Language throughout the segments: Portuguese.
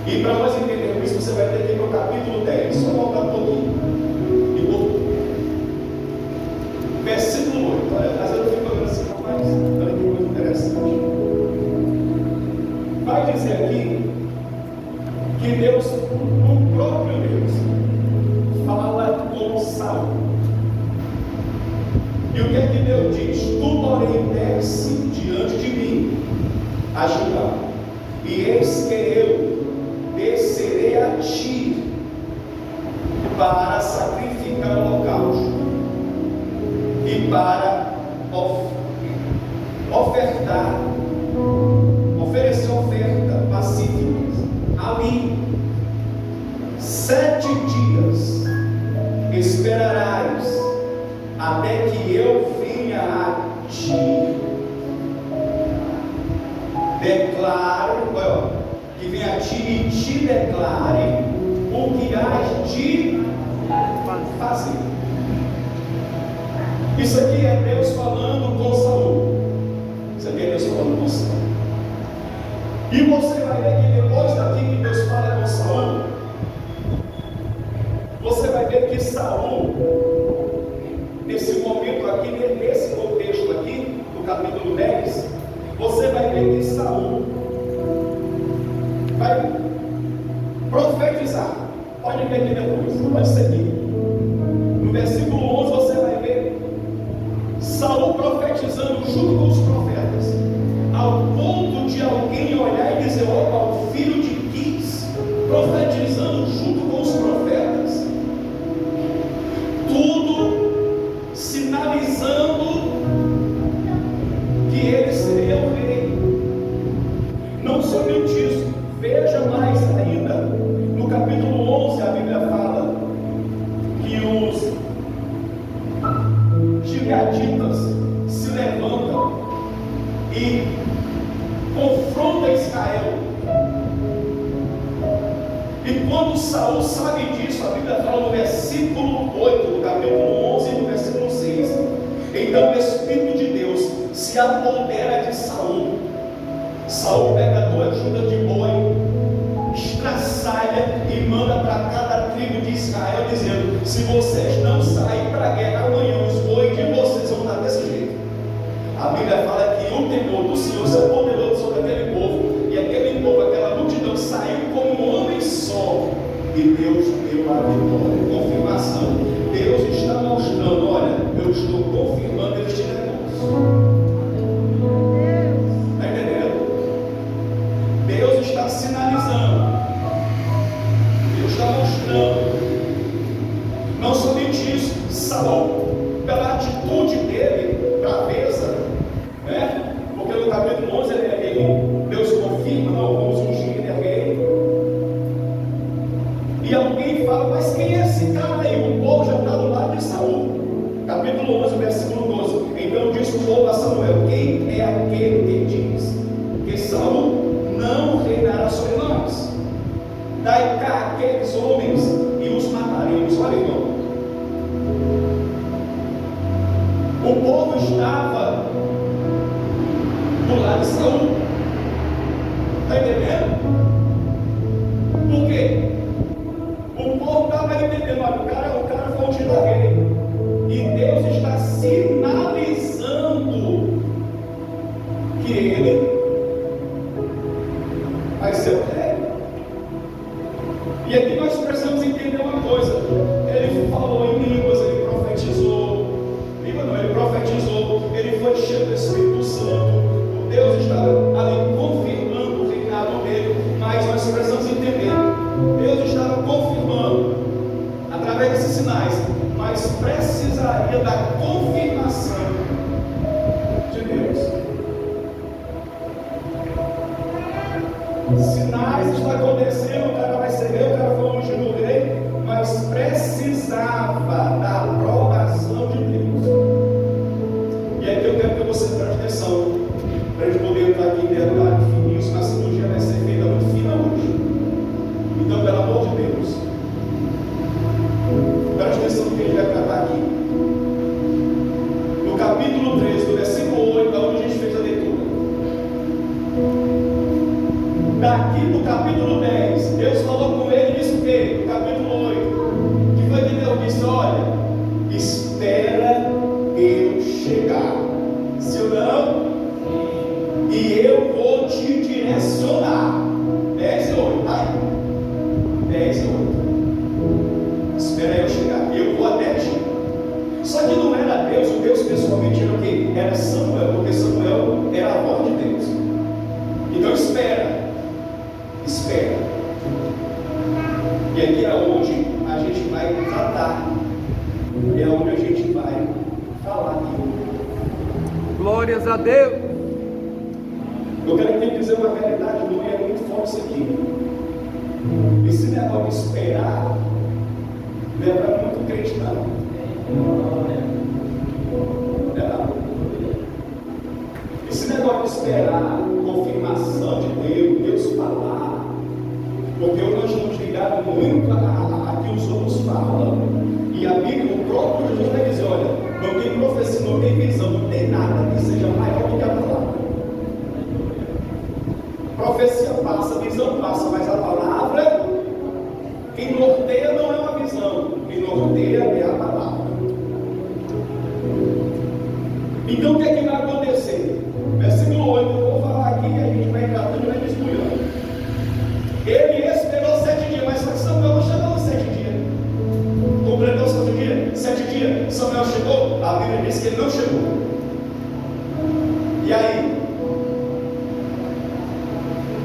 E para nós entendermos isso, você vai ter que ir para o capítulo 10, só voltar um pouquinho. Versículo 8. Olha, às vezes eu fico olhando assim, rapaz, olha que coisa interessante. Vai dizer aqui que Deus, o próprio Deus, fala com Saul. E o que é que Deus diz? Tu, porém, desce diante de mim a Judá, e eis que eu descerei a ti para sacrificar o holocausto e para oferecer oferta pacífica ali. 7 dias esperarás até que eu venha a ti. Declare, que venha a ti e te declare o que hás de fazer. Isso aqui é Deus falando com Saul. Isso aqui é Deus falando com Saul. E você vai ver que depois daqui que Deus fala com Saul, você vai ver que Saul, nesse momento aqui, nesse contexto aqui, no capítulo 10, você vai ver que Saul vai profetizar. Pode ver aqui depois, pode seguir. No versículo 11 você vai ver Saul profetizando junto com os profetas, ao ponto de alguém olhar e dizer: opa, o filho de Quis profetizando junto com os profetas, tudo sinalizando que ele seria o rei. Não somente isso, veja mais ainda, no capítulo 11 a Bíblia fala que os gileaditas se levantam e confrontam Israel. E quando Saul sabe disso, a Bíblia fala no versículo 8 do capítulo 11 e no versículo 6: então o Espírito de Deus se apodera de Saul. Saul pega 2 juntas de boi, estraçalha e manda para cada tribo de Israel, dizendo: se vocês não saírem para a guerra amanhã, os bois de vocês vão estar desse jeito. A Bíblia fala que o temor do Senhor se apoderou sobre aquele povo, e aquele povo, aquela multidão, saiu como um homem só, e Deus deu a vitória. Confirmação. Deus está mostrando: olha, eu estou confirmando este negócio. Está entendendo? Deus está sinalizando, Deus está mostrando. Não somente isso, Saul, pela atitude dele, braveza, né? Porque no capítulo 11 Deus confirma: não, vamos ungir, ele é rei. E alguém fala: mas quem é esse cara aí? O povo já está do lado de Saul. Capítulo 11, versículo 12. Então disse o povo a Samuel: quem é aquele que diz que Saul não reinará sobre nós? Dai cá aqueles homens e os mataremos. Olha, irmão, o povo estava do lado de Saul. Está entendendo? Por quê? O povo estava entendendo: olha, o cara foi ungido a rei, e Deus está sinalizando que ele vai ser o rei. E aqui nós precisamos entender uma coisa: ele falou em línguas, ele profetizou, ele foi cheio do Espírito Santo. Deus estava ali confirmando o reinado dele, mas nós precisamos entender: Deus estava confirmando através desses sinais, mas precisaria da confirmação de Deus. Sinais estão acontecendo, o cara vai ser rei, o cara foi ungido rei, mas precisava da aprovação de Deus. E aqui eu quero que você preste atenção, para a gente poder entrar aqui em detalhes fininhos. A cirurgia vai ser feita muito fina hoje. Então, pelo amor de Deus, preste atenção no que a gente vai tratar aqui. No capítulo 13, do versículo 8, da onde a gente fez a leitura. aqui no capítulo 10, Deus falou com ele e disse o quê? No capítulo 8, que foi que Deus disse: olha, espera eu chegar, se eu não, e eu vou te direcionar. 10 e 8, tá aí. 10 e 8. Espera eu chegar, eu vou até ti. Só que não era Deus, o Deus pessoalmente era o quê? Era Samuel, porque Samuel era a voz de Deus. Então espera. E aqui é onde a gente vai tratar, é onde a gente vai falar aqui. Glórias a Deus. Eu quero te dizer uma realidade, não é muito forte isso aqui. Esse negócio de esperar não é para muito crente, não. Esse negócio de esperar confirmação de Deus falar, porque nós estamos ligados muito a que os outros falam, e a Bíblia, o próprio Jesus vai dizer: olha, não tem profecia, não tem visão, não tem nada que seja maior do que a palavra. Profecia passa, visão passa, mas a palavra, quem norteia não é uma visão, quem norteia é a palavra. Então o que é que vai acontecer? Versículo 8, eu vou falar aqui e a gente vai tratando e vai desculhando. Ele esperou 7 dias, mas só que Samuel não chegou nos 7 dias. Completou os 7 dias? 7 dias, Samuel chegou? A Bíblia diz que ele não chegou. E aí?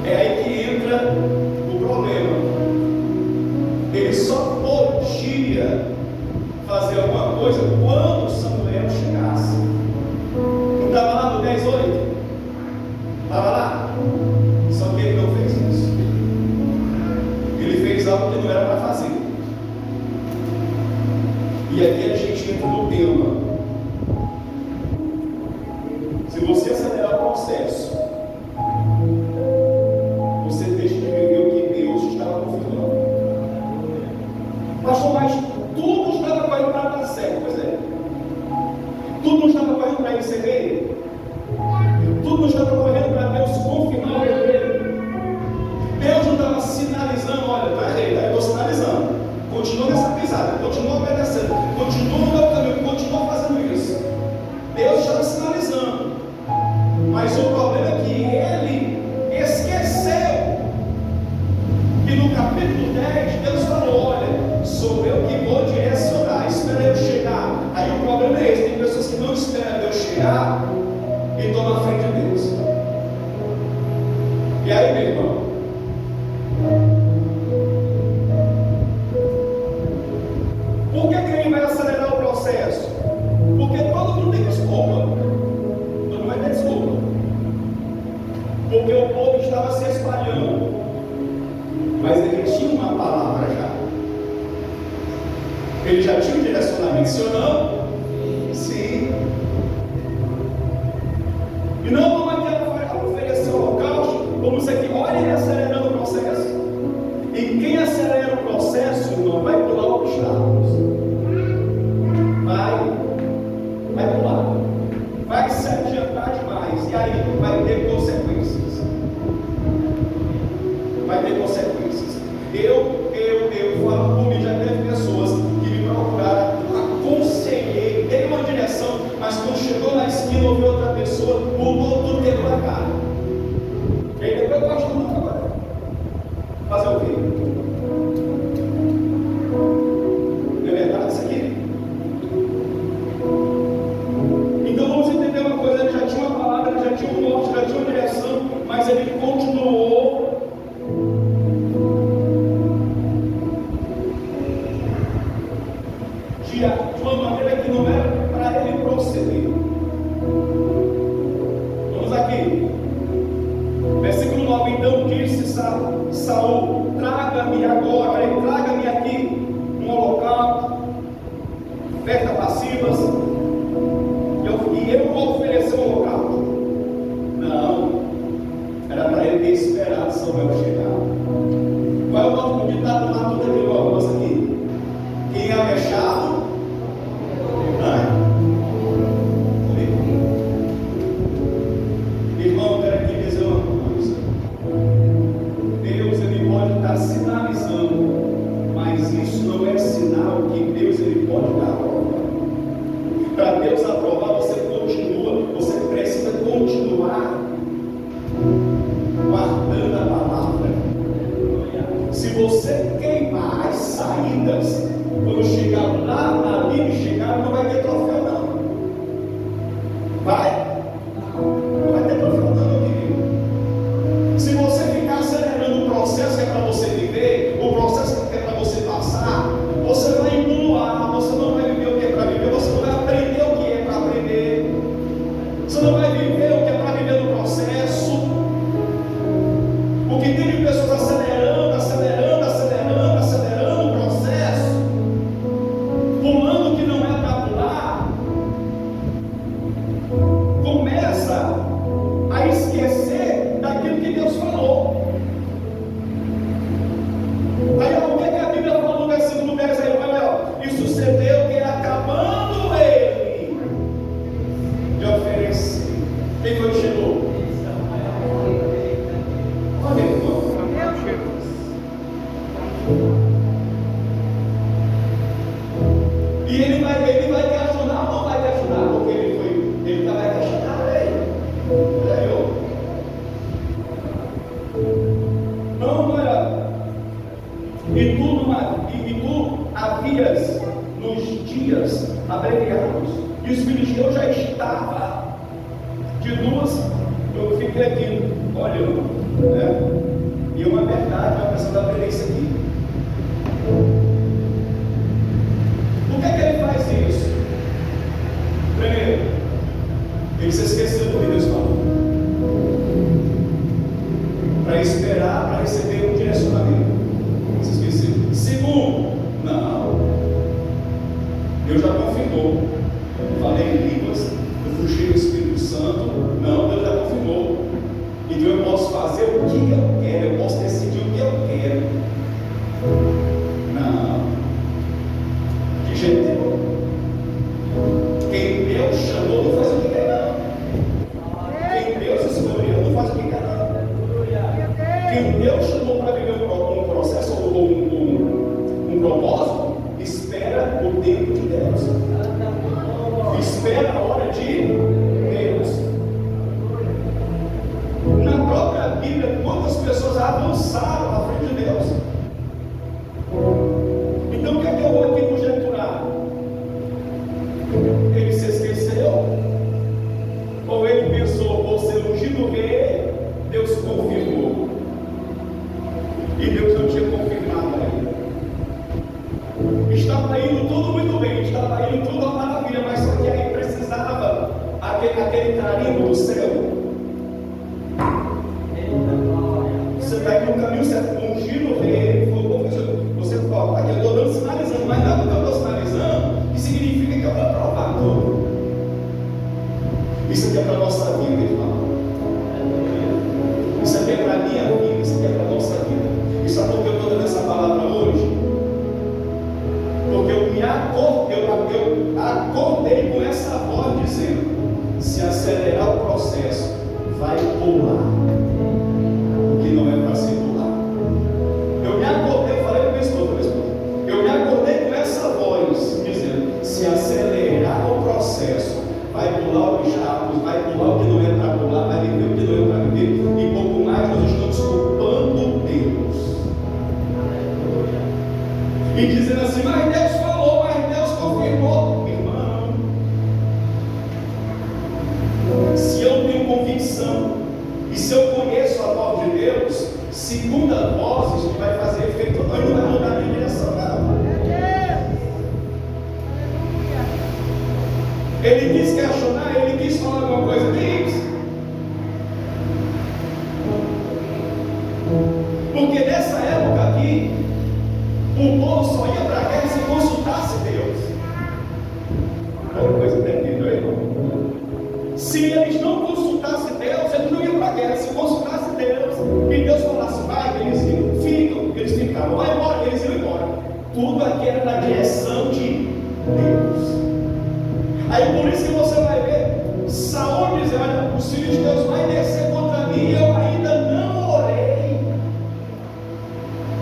É aí que entra o problema. Ele só podia fazer alguma coisa quando Samuel chegasse. Não estava lá no 10:8? Estava lá? Só que ele não fez isso. Ele fez algo que não era para fazer. E aqui a gente entra no tema. Se você acelerar o processo, você deixa de viver o que Deus estava confirmando. Pastor, mas tudo estava correndo para dar certo. Pois é. Tudo não estava correndo para receber. Tudo não estava correndo para Deus confirmar o reino. Deus não estava sinalizando: olha, está errado, eu estou sinalizando. Continua nessa pisada, continua obedecendo, continua no meu caminho, continua fazendo isso. Deus estava sinalizando. Mas o problema é que ele esqueceu que no capítulo 10 Deus falou: olha, sou eu que vou direcionar, espera eu chegar. Aí o problema é esse: tem pessoas que não esperam Deus chegar e estão na frente de Deus. E aí, meu irmão, por que ele vai acelerar o processo? Porque todo mundo tem desculpa. Todo mundo vai ter desculpa. Porque o povo estava se espalhando, mas ele tinha uma palavra já. Ele já tinha um direcionamento, sim ou não? Sim. E não como aquela oferecer o holocausto, como isso aqui, olha ele acelerando o processo. E quem acelera o processo, irmão, vai pular obstáculos. Vai pular. Vai se adiantar demais. E aí vai ter consequências. Vai ter consequências. Eu falo por mim, já teve pessoas que me procuraram, aconselhei, dei uma direção, mas quando chegou na esquina, ouviu outra pessoa, mudou tudo, quebrou a cara. E aí depois eu gosto muito agora. Fazer o quê? Não é verdade isso aqui? Então vamos entender uma coisa: ele já tinha uma palavra, ele já tinha um norte, já tinha uma direção, mas ele continuou de uma maneira que não era para ele proceder. Vamos aqui. Versículo 9: então disse Saul: traga-me agora, traga-me aqui um holocausto, ofertas passivas, e eu vou oferecer um holocausto. Não, era para ele ter esperado Samuel chegar. Qual é o nome do ditado lá do daquele negócio aqui? Quem é avexado? Irmão, eu quero aqui dizer uma coisa. você queimar as saídas, quando chegar lá na Bíblia, chegar, não vai ter troféu, não. Vai? Não vai ter troféu, não, meu querido. Se você ficar acelerando o processo que é para você viver, o processo que é para você passar, você vai engolar, você não vai viver o que é para viver, você não vai aprender o que é para aprender, você não vai viver o que é para viver no processo. O que tem de pessoas acelerando o processo, pulando o que não é para pular, começa a esquecer daquilo que Deus falou. Aí o que a Bíblia falou no versículo 10 aí, e sucedeu que acabando ele de oferecer, quem foi que chegou? Olha aí, irmão. E ele vai te ajudar ou não vai te ajudar? Porque ele vai te ajudar, olha aí. Não era. E tu havias nos dias abreviados, e o Espírito de Deus já estava de duas. Eu fiquei aqui olhando, né? E uma verdade, uma pessoa da aprender isso aqui. Por que ele faz isso? Primeiro, ele se esqueceu do que Deus falou, para esperar, para receber um direcionamento. Se esqueceu. Segundo, não, Deus já confirmou. Falei em línguas, eu fugi do Espírito Santo. Não, Deus já confirmou. Então eu posso fazer o que eu quero, eu posso decidir o que eu quero. Não, de jeito nenhum. Quem Deus chamou não faz o que quer, não. Quem Deus escolheu não faz o que quer, não. Quem Deus chamou para viver um processo ou um propósito, espera o tempo de Deus. Espera a hora de Deus. Na própria Bíblia, quantas pessoas avançaram à frente de Deus? Então o que é que eu vou aqui conjecturar? Ele se esqueceu? Ou ele pensou, por ser ungido rei, Deus confirmou? E Deus não tinha confirmado ainda. Estava indo tudo muito bem, estava indo tudo a maravilha, mas só que aí precisava aquele carimbo do céu. Você está aqui no caminho certo, ungido o rei, você fala, aqui eu estou dando sinalizando, mas não é porque eu estou sinalizando que significa que eu vou aprovar tudo. Isso aqui é para a nossa vida, irmão. Isso aqui é para a minha vida, isso aqui é para a nossa vida. E sabe por que eu estou dando essa palavra hoje? Porque eu acordei com essa voz dizendo: se acelerar o processo, vai pular o que não é para se pular. Eu me acordei, eu falei para minha esposa, eu me acordei com essa voz dizendo: se acelerar o processo, vai pular obstáculos, vai pular o que não é para pular, vai viver o que não é para viver, e pouco mais nós estamos culpando Deus. E dizendo assim, mas Deus falou, mas Deus confirmou. Irmão, se eu tenho convicção e se eu conheço a voz de Deus, segunda voz, isso vai fazer efeito, não vai mudar a minha direção, não. Ele quis questionar, ele quis falar alguma coisa, quis. Porque nessa época aqui, o povo só ia para a guerra se consultasse Deus. Olha coisa terrível, irmão. Se eles não consultassem Deus, eles não iam para a guerra. Se consultasse Deus, e Deus falasse, vai, eles iam, ficam, eles ficavam, vai embora, eles iam embora. Tudo aqui era na direção de Deus. Aí por isso que você vai ver Saul dizer, olha, o Filho de Deus vai descer contra mim, eu ainda não orei.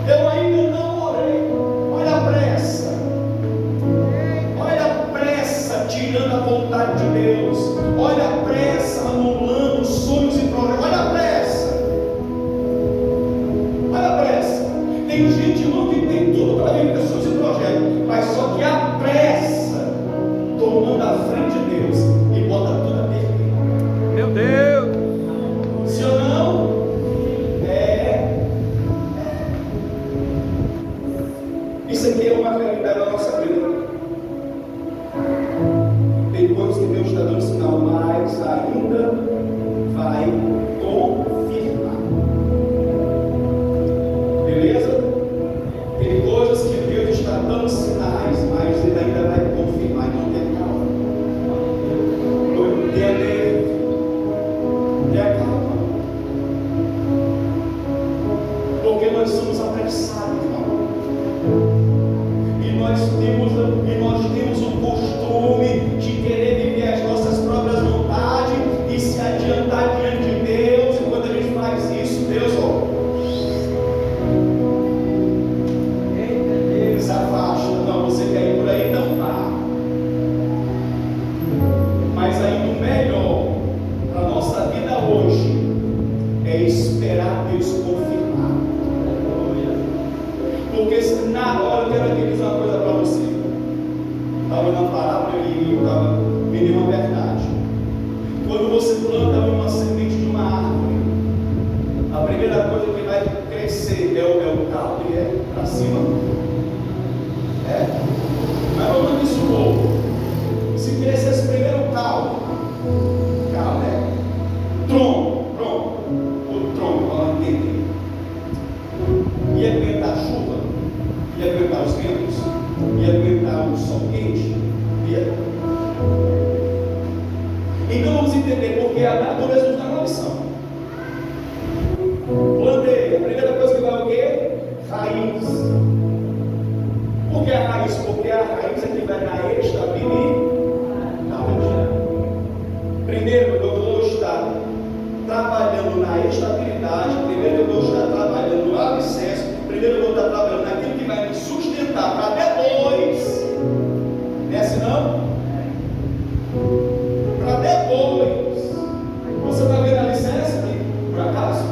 Eu ainda não orei. Olha a pressa. Olha a pressa tirando a vontade de Deus. Olha a pressa anulando os sonhos e projetos. Olha a pressa. Olha a pressa. Tem gente Beleza? Tem coisas que Deus está dando sinais, mas Ele ainda vai confirmar, não tem calma. Tenha calma. Porque nós somos apressados, irmão. E nós temos o costume de querer viver as nossas próprias vontades e se adiantar diante de Deus. E quando a gente faz isso, Deus, se afasta. Não, você quer ir por aí, não vá. Mas ainda o melhor para a nossa vida hoje é esperar Deus confirmar. Porque se na hora eu quero aqui dizer uma coisa para você. Estava na parábola e eu estava vendo uma verdade. Quando você planta uma semente de uma árvore, a primeira coisa que vai crescer é o caldo e é para cima. Mas vamos disso um pouco. Se crescesse primeiro o caldo, tronco, pronto. O tronco, para não entender. Ia aguentar a chuva, ia aguentar os ventos, ia aguentar o sol quente, ia. Então vamos entender porque a natureza nos dá uma lição. Plantei, a primeira coisa que vai o quê? Raiz. Por que a raiz? Porque a raiz é que vai dar estabilidade. Primeiro eu vou estar trabalhando na estabilidade, primeiro eu vou estar trabalhando no alicerce, primeiro eu vou estar trabalhando naquilo que vai me sustentar para depois. Não é assim não? Para depois. Você está vendo alicerce aqui? Por acaso?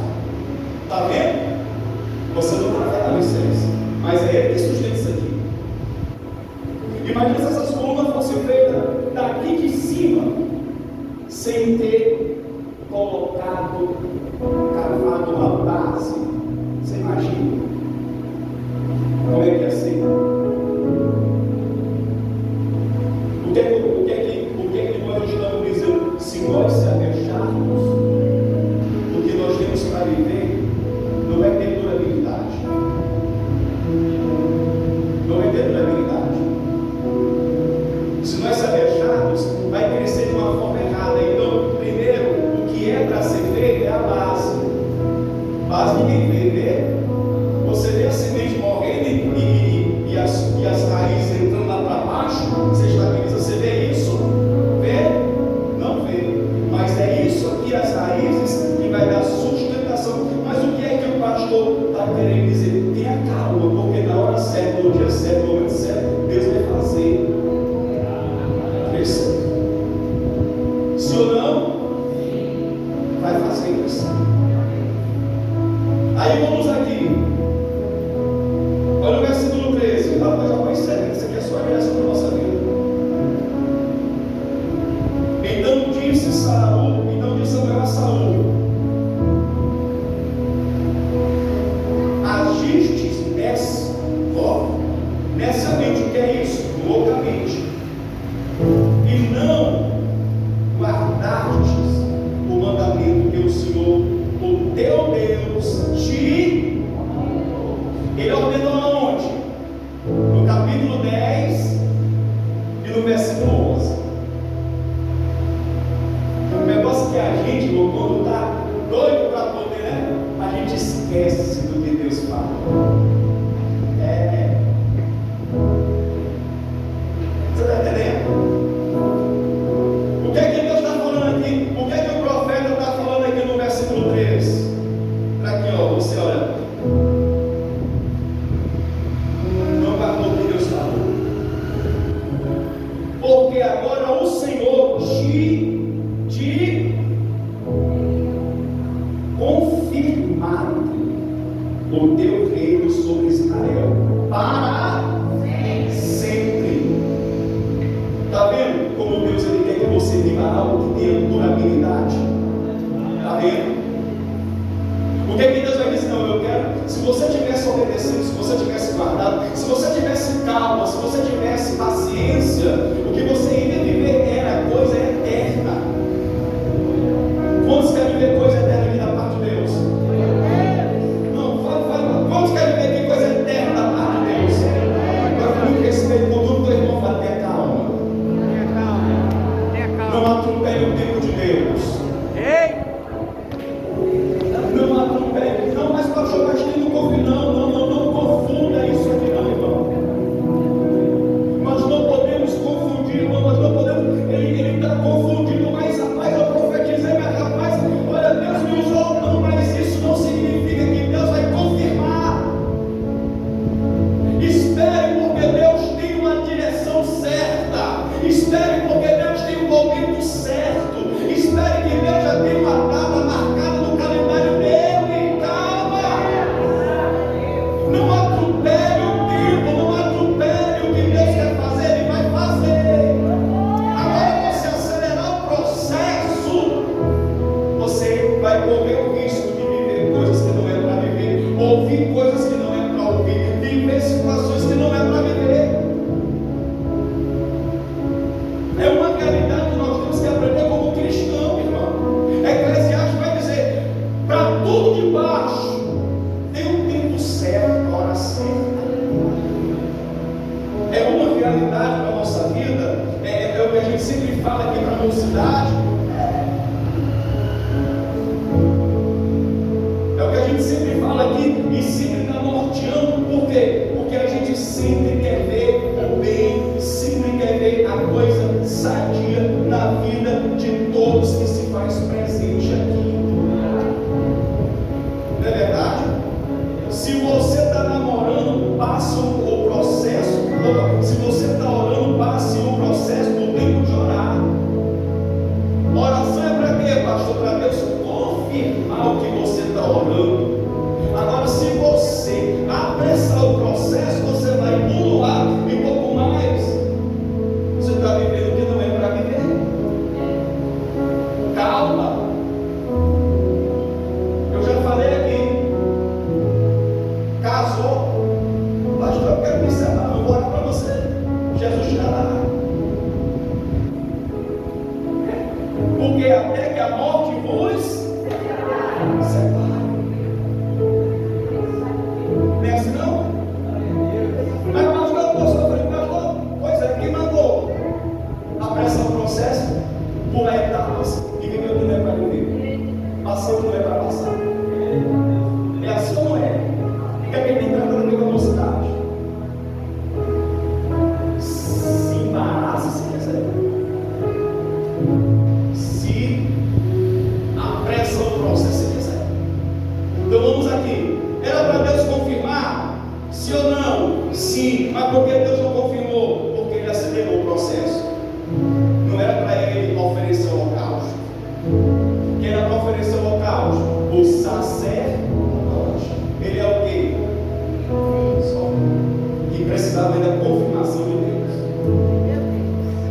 Está vendo? Você não está vendo alicerce, mas é ele que sustenta isso aqui. Imagina se essas colunas fossem feitas daqui de cima, sem ter colocado, cavado uma base. Você imagina? Como é que é assim? O que é que nós estamos dizendo? Se nós se agacharmos, o que nós temos para viver não vai ter durabilidade. Não vai ter durabilidade. Se nós se agacharmos, vai crescer de uma forma errada. Então, primeiro, o que é para ser feito é a base. Base ninguém vê, né? Você vê a semente morrendo e as raízes entrando lá para baixo, você estabiliza, você vê isso? Vê? Não vê. Mas é isso aqui, as raízes, que vai dar sustentação. Mas o que é que o pastor está querendo dizer? Tenha calma, porque na hora certa, no dia certo, no momento certo, Deus vai fazer crescer. Se ou não, vai fazer crescer. Aí vamos aqui. Olha o versículo 13. Já vou encerrar. Isso aqui é só a direção da nossa vida. Então disse Samuel a Saul: agistes nessa mente. O que é isso? Loucamente. E não guardastes o mandamento que o Senhor, o teu Deus, Ele ordenou aonde? No capítulo 10 e no versículo 11. O negócio que a gente, quando está doido para poder, né? A gente esquece do que Deus fala. Você está entendendo? O que é que Deus está falando aqui? O que é que o profeta está falando aqui no versículo 3? Para aqui, ó, você olha. Não guardou o que Deus falou. Porque agora o Senhor te confirmado o teu reino sobre Israel para sempre. Está vendo como Deus ele quer que você viva algo que tenha durabilidade? Está vendo? O que é que Deus vai dizer? Não, eu quero. Se você tivesse obedecido, se você tivesse guardado, se você tivesse calma, se você tivesse paciência, o que você iria viver era coisa eterna. Quantos querem viver coisa eterna aqui da parte de Deus? Não, fala. Quantos querem viver ouvir coisas que não é para ouvir, viver situações que não é para viver. É uma realidade que nós temos que aprender como cristão, irmão. Eclesiastes vai dizer: para tudo de baixo tem um tempo certo, a hora certa. É uma realidade para a nossa vida. É o que a gente sempre fala aqui para a mocidade. É o que a gente sempre fala aqui e sempre está norteando. Por quê? Porque a gente sempre quer ver o bem, sempre quer ver a coisa sadia na vida de todos que se faz presente aqui. Não é verdade? Se você está namorando, passe o processo. Se você está orando, passe o processo do tempo de orar. Oração é para quê, pastor? Para Deus confirmar o que você está orando. Agora, se você apressar o processo, você vai puluar e pouco mais. Você está vivendo o que não é para viver. Calma. Eu já falei aqui. Casou. Pastor, eu quero me separar. Eu vou orar para você. Jesus te dará. Porque até que a morte vos separe. Não é assim não? Mas pastor, pastor, pois é, quem mandou apressar o processo, pular etapas e viver o que não é para viver, passar o que não é para passar? É assim ou não é? Fica quem tem tratando aqui com a mocidade. Se embaraça se quiser. Se apressa o processo se quiser. Então vamos aqui. Era para Deus confirmar? Sim ou não? Sim. Mas por que Deus não confirmou? Porque ele acelerou o processo. Não era para ele oferecer o holocausto. Quem era para oferecer o holocausto? O sacerdote. Ele é o quê? Só que precisava da confirmação de Deus.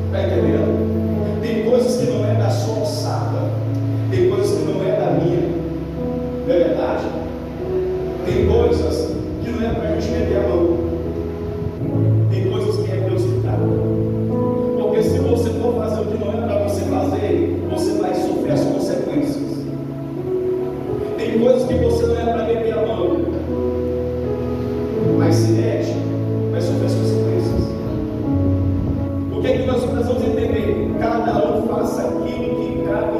Está entendendo? Tem coisas que não é da sua alçada. Tem coisas que não é da minha. Não é verdade? Tem coisas que não é para a gente meter a mão. Tem coisas que é Deus que trata. Porque se você for fazer o que não é para você fazer, você vai sofrer as consequências. Tem coisas que você não é para meter a mão, mas se mete, vai sofrer as consequências. O que é que nós precisamos entender? Cada um faça aquilo que cabe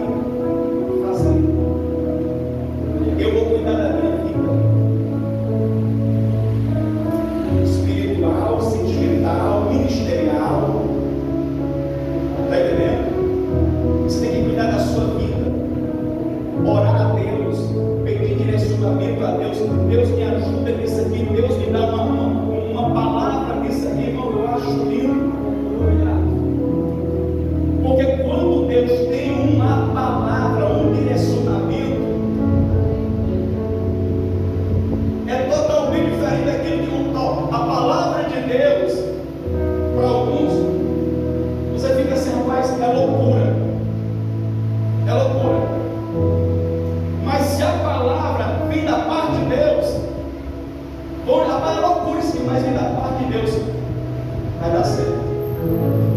fazer. Eu vou cuidar da minha vida espiritual, sentimental, ministerial. Está entendendo? Você tem que cuidar da sua vida, orar a Deus, pedir direcionamento a Deus. Deus me ajuda nisso aqui, Deus me dá uma palavra nisso aqui, irmão. Eu acho lindo. Porque quando Deus tem uma palavra, um direcionamento, é totalmente diferente daquilo que a palavra de Deus, para alguns, você fica assim, rapaz, é loucura. É loucura. Mas se a palavra vem da parte de Deus, rapaz, é loucura isso aqui, mas vem da parte de Deus, vai dar certo.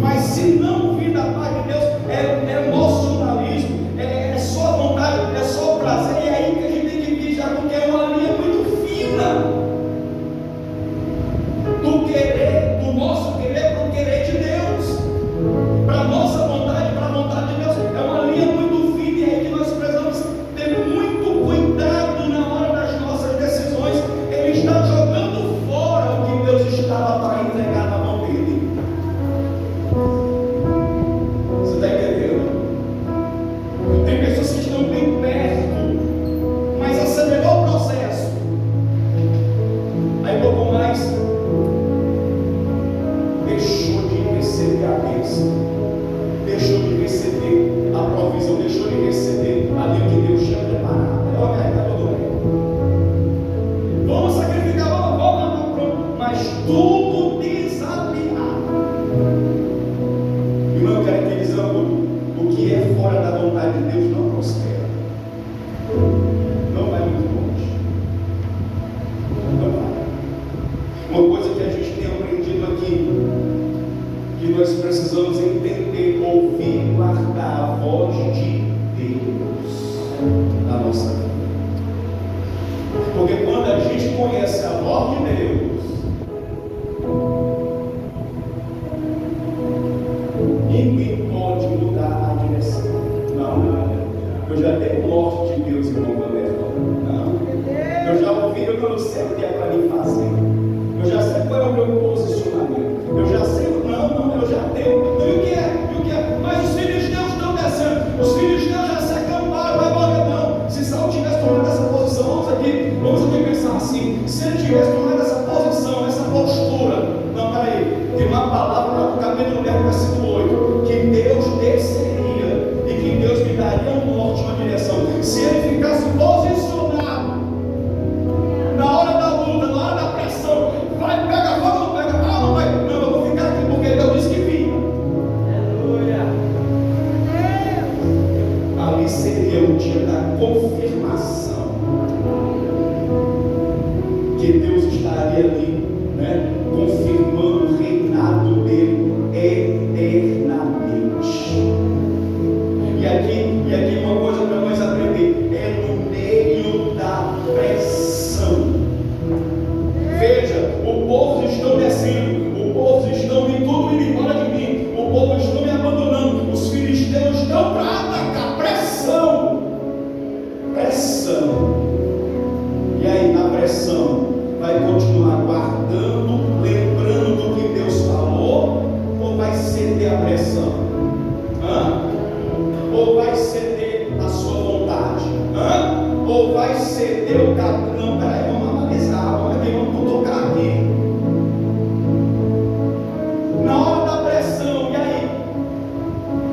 Mas se não vir da parte de Deus, é emocionalismo, é só vontade, é só prazer, e é aí que a gente tem que vigiar, porque é uma linha muito fina do querer, do nosso querer para o querer de Deus, para a nossa vontade, para a vontade de Deus. É uma linha muito fina, e é aí que nós precisamos ter muito cuidado na hora das nossas decisões. Ele está jogando fora o que Deus estava para entregar na mão dele. Você está entendendo? Tem pessoas que estão bem perto, mas acelerou o processo. Aí pouco mais, deixou de receber a bênção, deixou de receber a provisão, deixou de receber ali o que Deus tinha preparado. É uma verdade do bem. Vamos sacrificar, vamos, mas tudo desalinhado. Irmão, eu quero que dizer o que é fora da vontade de Deus não prospera, não vai muito longe. E nós precisamos entender, ouvir e guardar a voz de Deus na nossa vida. Porque quando a gente conhece a voz de Deus, ninguém pode mudar a direção. Não. Eu já tenho o norte de Deus, irmão Roberto. Não. Eu já ouvi, eu sei o que é para mim fazer. Eu já sei qual é o meu posicionamento. Eu já sei, eu já tenho. E o que é? Mas os filisteus estão descendo. Os filisteus já se acamparam, vai morrer não. Se Saul tivesse tomado essa posição, vamos aqui pensar assim. Se ele tivesse tomado essa posição, essa postura, não, peraí, tem uma palavra lá no capítulo 10, versículo 8, que Deus desceria e que Deus me daria um norte, uma direção. Se ele ficasse posicionado na hora da luta, na hora da pressão, vai, pega fogo, não pega, não vai, não, eu vou ficar aqui porque Deus disse que vinha. Aleluia. Ali seria o dia da confirmação que Deus estaria ali, né, confirmando o reinado dele eternamente. E aqui uma coisa para nós aprender, é no meio da pressão. Veja, o povo estão descendo, o povo estão indo tudo indo embora de mim, o povo estão me abandonando, os filisteus estão para atacar, pressão. E aí na pressão vai continuar guardando, lembrando do que Deus falou, ou vai ceder a pressão? Ou vai ceder a sua vontade? Ou vai ceder o caminho? Não, peraí, vamos analisar, vamos tocar aqui. Na hora da pressão, e aí?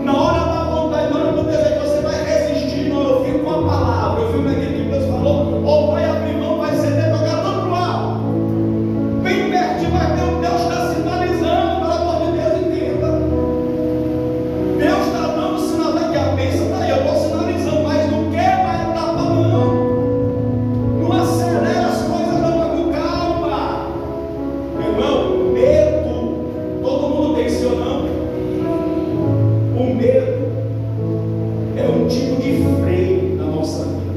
Na hora da vontade, na hora do desejo, você vai resistir? Não, eu fico com a palavra, eu fico naquilo que Deus falou, ou vai abrir mão, vai ceder, jogar tudo pro ar. Bem pertinho, mas Deus está sinalizando, pelo amor de Deus, entenda. Deus está dando sinal daqui, a bênção está aí, eu estou sinalizando, mas não quer mais etapa não. Não acelera as coisas não, vai com calma. Irmão, medo, todo mundo tem, sim ou não? O medo é um tipo de freio na nossa vida.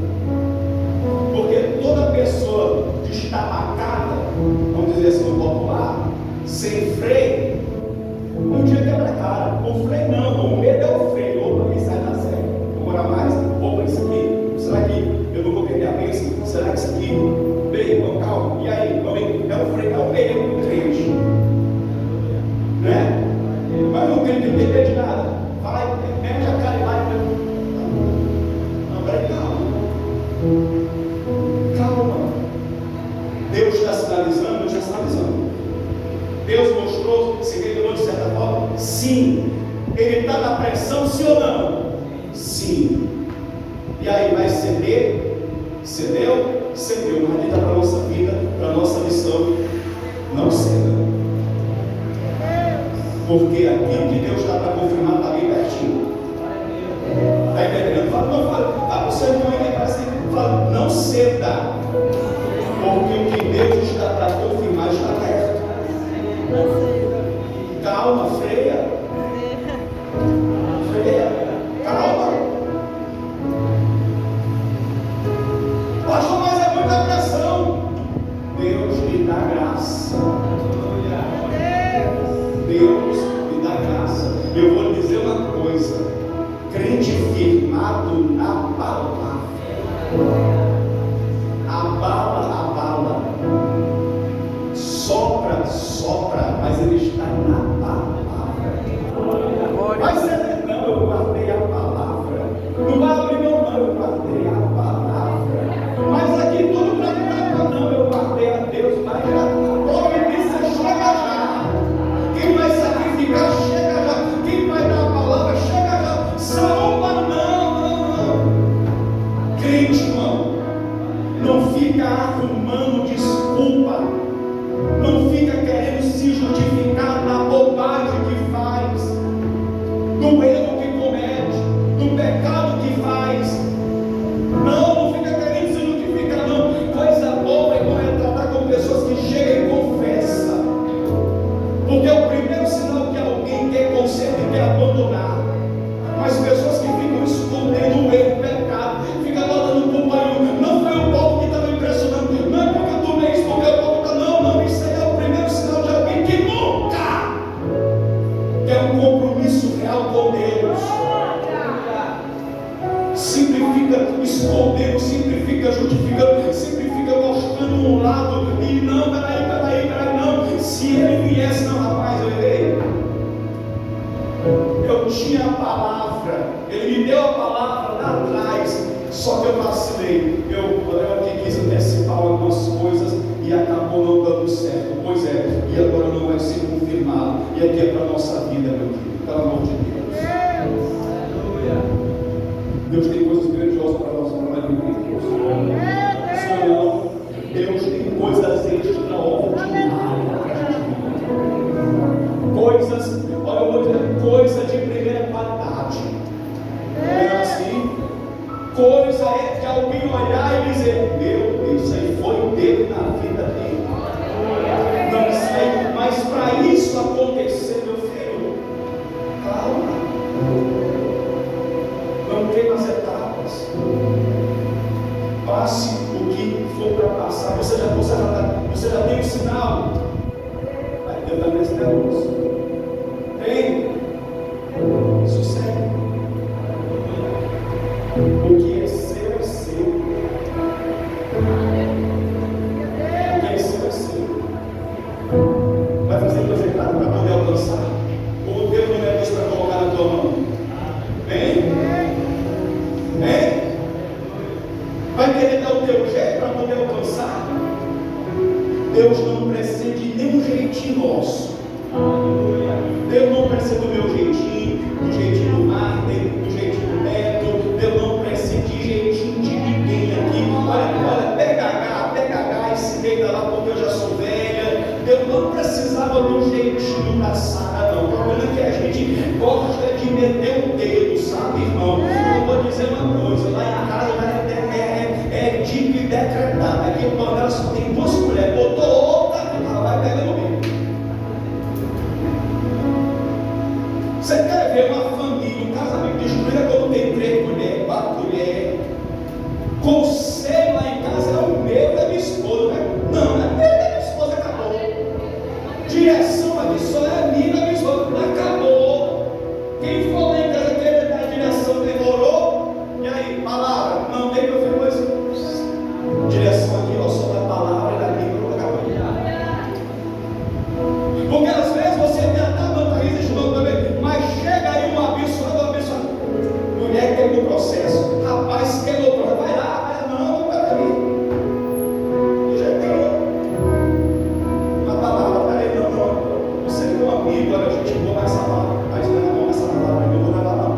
Porque toda pessoa destabacada, vamos dizer assim no popular, sem freio, um dia quebra a cara. O freio não, o medo é o freio. Opa, quem sai da série? Demora mais? Opa, isso aqui, será que eu não vou perder a bênção? Será que isso aqui? Bem, vamos, calma. E aí, vamos, é o freio, é o medo do crente. Né? Mas não crente não tem medo de nada. Vai, mete a cara e vai. Não, peraí, calma. Deus está sinalizando, Deus está sinalizando. Deus mostrou, se revelou de certa forma? Sim. Ele está na pressão, sim ou não? Sim. E aí, vai ceder? Cedeu? Cedeu. Mas ele está para a nossa vida, para a nossa missão. Não ceda. Porque aquilo que Deus está para confirmar está bem pertinho. Está entendendo? Fala, você não é que parece que fala, não ceda. Porque o que Deus está para confirmar está perto. Calma, freia. Calma. Pastor, mas é muita pressão. Deus lhe dá graça. Deus lhe dá graça. Eu vou lhe dizer uma coisa: crente firmado na palavra, abala, sopra, mas ele está na palavra. Vai ser, não, eu guardei a palavra. Não vai abrir mão, não, eu guardei a palavra. Mas aqui tudo para cá, não, eu guardei a Deus, mas já providência chega já. Quem vai sacrificar, chega já. Quem vai dar a palavra, chega já. Saúma, não. Crente, irmão, não, peraí, não. Se ele viesse, não, rapaz, eu errei. Eu tinha a palavra, ele me deu a palavra lá atrás, só que eu vacilei. Eu aqui quis antecipar algumas coisas e acabou não dando certo. Pois é, e agora não vai ser confirmado. E aqui é para a nossa vida, meu querido, pelo amor de Deus. Deus tem coisas grandiosas para nós, para a vida de Deus. Senão, Deus tem coisas extraordinárias. Coisas, olha, eu vou dizer, coisa de primeira qualidade. É assim? Coisa é de alguém olhar e dizer: meu Deus, isso aí foi dele na vida dele. Não sei, mas para isso acontecer, meu filho, calma. Não tem as etapas. Passe o que for para passar. Você já tem o sinal. Aí Deus está nesse negócio. Tem? Sossega. O que é seu é seu. O que é seu é seu. Vai fazer coisa errada para poder alcançar? Ou Deus não é Deus para colocar na tua mão? Hein? Vai querer dar o teu jeito para poder alcançar? Deus não precisa de nenhum jeitinho nosso. Deus não precisa do meu jeitinho, do jeitinho do Martin, do jeitinho do Neto. Deus não precisa de jeitinho de ninguém aqui. Olha, PHH, esse deita lá porque eu já sou velha. Deus não precisava do jeitinho da Sara, não. O problema é que a gente gosta de meter o dedo, sabe, irmão? Eu vou dizer uma coisa: lá em casa é dito e decretado. Aqui o panela só tem duas mulheres, botou outra, ela vai pegar no meio. Você quer ver uma família, um casamento destruído quando tem 3 mulheres, 4 mulheres? Conselho lá em casa é o meu da minha esposa, né? Não é meu da minha esposa, acabou. Direção aqui só é minha da minha esposa, acabou. Quem for lá em casa querer dar a direção, demorou? E aí, palavra? Não tem, meu filho, mas direção aqui, ó, só da palavra e da língua, acabou. Porque às vezes você tem até a vantaria de novo também, mas chega aí um abençoado. Mulher queimou o processo, rapaz queimou o processo, vai lá, não, peraí. Já queimou. Uma palavra, peraí, não. Você é meu amigo, olha, a gente não vai essa palavra, mas não vamos essa palavra, eu não vou levar não.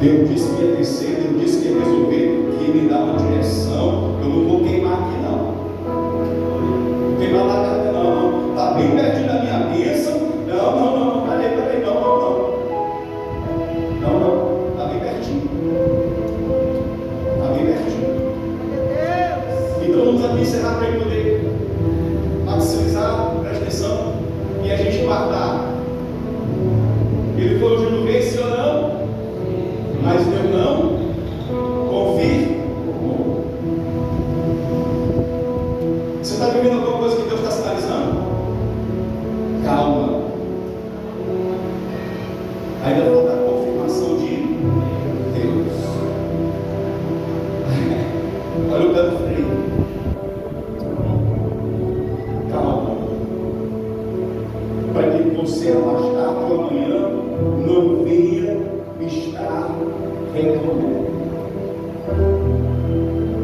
Deus disse que ia descer, Deus disse que ia resolver, que ia me dar uma direção. Eu não vou queimar aqui não. Vou queimar lá, não. Está bem pertinho da minha bênção. Não, peraí, não. Está bem pertinho. Então vamos aqui encerrar para ele poder maximizar, presta atenção, e a gente guardar. Ele foi ungido no rei, sim ou não? Mas Deus não confirmou. Você está vivendo alguma coisa que Deus está sinalizando? Calma. Ainda falta a confirmação de Deus. Olha o canto frio. Calma. Para que você afastar pela manhã não venha estar reclamando.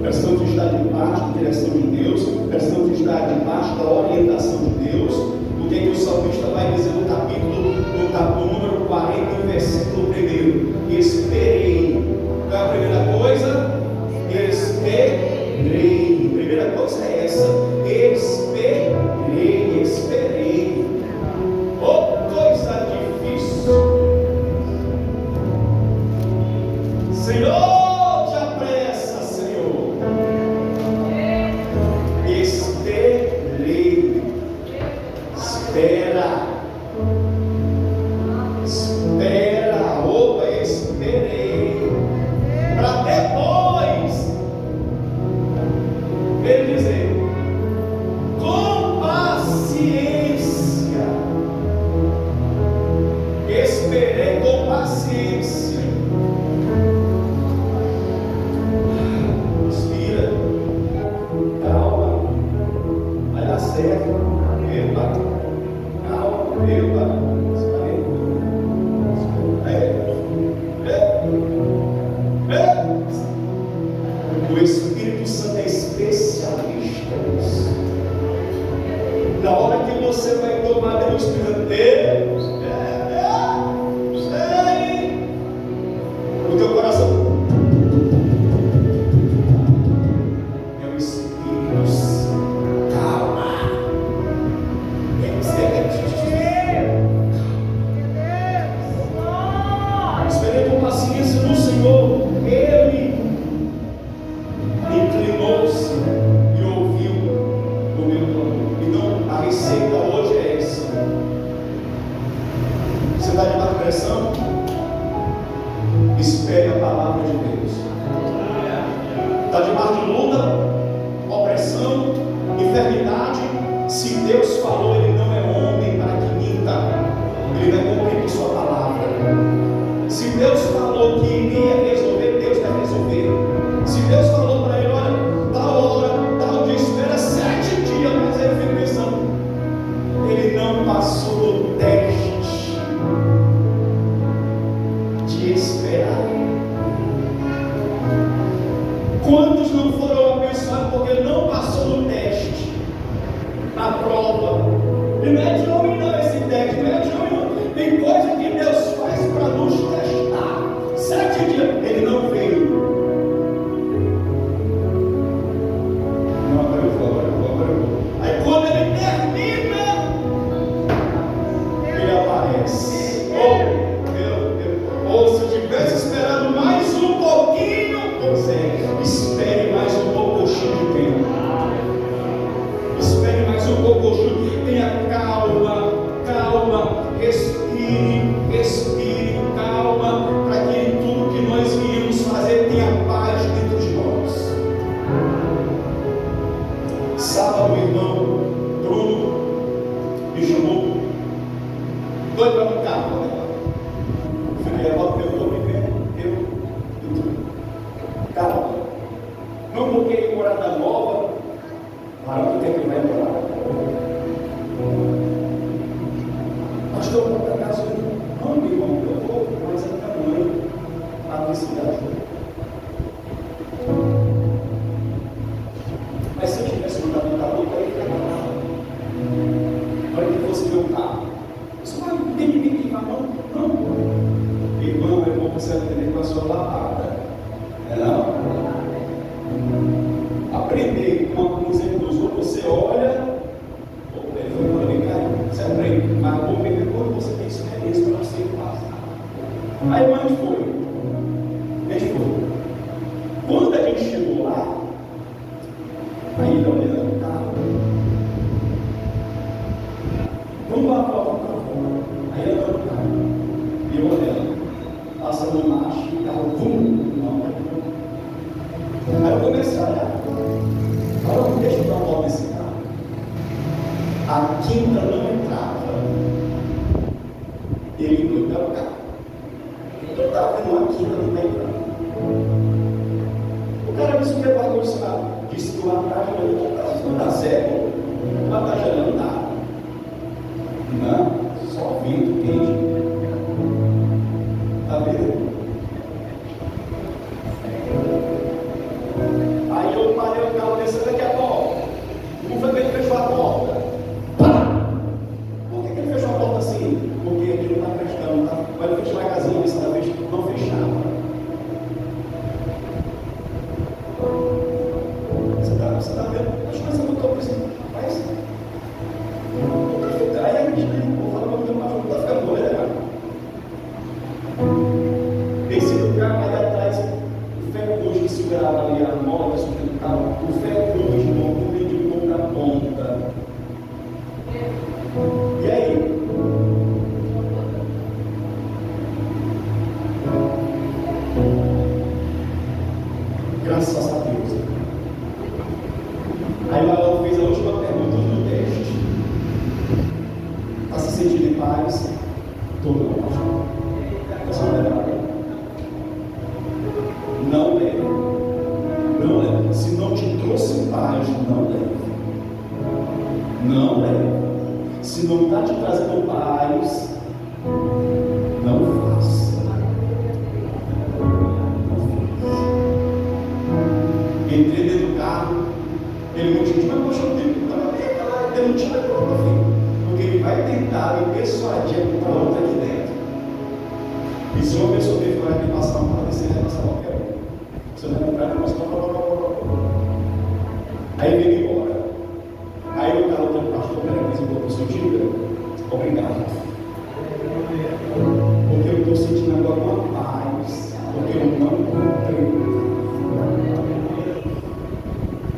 Precisamos estar debaixo da direção de Deus, precisamos estar debaixo da orientação de Deus. O que o salmista vai dizer no capítulo número 40, versículo 1? Esperei. Qual é a primeira coisa? Esperei. Primeira coisa é essa. Esperei. Oh, coisa difícil. Senhor, te apressa, Senhor. Esperei. Espera. Oh, você vai tomar pelo Espírito de Deus. Sei. O teu coração é o Espírito Santo. Calma. Esperei com paciência no Senhor. Ele inclinou-se e ouviu o meu clamor. Então a receita hoje é essa. Você está debaixo de pressão? Espere a palavra de Deus. Está debaixo de luta, opressão, enfermidade? Se Deus falou, Ele não é homem para que minta. Ele vai cumprir com sua palavra. Se Deus falou que iria resolver, Deus vai resolver. Se Deus falou para ele, olha, tal hora, tal dia, espera 7 dias, mas aí eu fico pensando, ele não passou do teste de esperar. Quantos não foram abençoados porque não passou no teste, na prova? E não é de homem não esse teste, não é de homem não. Tem coisa que Deus faz para nos testar. 7 dias, ele não veio. Não, agora eu vou. Aí quando ele termina, ele aparece. Ou se eu tivesse esperado mais um pouquinho, espere mais um pouco de tempo. Espere mais um pouco. Tenha calma, respire, calma, para que tudo que nós viemos fazer tenha paz dentro de nós. Sábado, o irmão Bruno me chamou, doido para um carro. Eu falei, eu estou vivendo, eu. Calma, não porque ele morada nova, para onde é que ele vai morar? Pastor, eu vou para casa. Não, meu irmão, eu vou, mas é tamanho a felicidade. Mas se eu tivesse mandado um carro, eu ia ficar calado. Na hora que fosse ver o carro, você não tem ninguém que vai, não. Irmão, você vai aprender com a sua lapada. Não? Aprender com a coisa que usou, você olha. Ele foi para brincar, você aprende, mas o bom é quando você tem experiência para você passar. Aí a gente foi. Quando a gente chegou lá, aí ele olhando o carro, vamos lá para o carro. Aí ele olhando o carro, e eu olhando, passando marcha, o carro, não. Aí eu comecei a olhar, deixa eu dar uma volta nesse carro. A quinta não entrava. Ele foi para o carro. Eu estava vendo a quinta não está entrando. O cara disse que é bagunçado. Disse que o atalho não está cego. O atalho não está. Não, só vento quente. Está vendo? Aí eu parei o carro descendo daqui a pouco. Não foi que ele fechou a porta. Por que ele fechou a porta assim? Porque aqui não está prestando, tá? Vai fechar a casinha, dessa vez não fechava. Você está vendo? As coisas não estão precisando. Mas aí a gente vou falar para o meu não está ficando doido, né? Desci do carro aí atrás, o ferrugem que segurava ali a mola, sustentava, o ferrugem, no meio de ponta a ponta. E aí? Graças a Deus. Aí o Arão fez a última pergunta do teste. Está se sentindo em paz? Estou não. Você não leva nada. Não leve. Não leve. Se não te trouxe paz, não leve. Não leve. Se não está te trazendo paz, não faça. Entrei dentro do carro, ele não tinha, mas poxa, eu não tinha pronto, filho. vai tentar me persuadir a comprar outra aqui dentro. E se uma pessoa teve coragem de passar uma desse, ele vai passar qualquer um. Você vai comprar, vai passar aí ele veio embora. Aí o cara do pastor, peraí, mas eu vou pro seu tio, obrigado.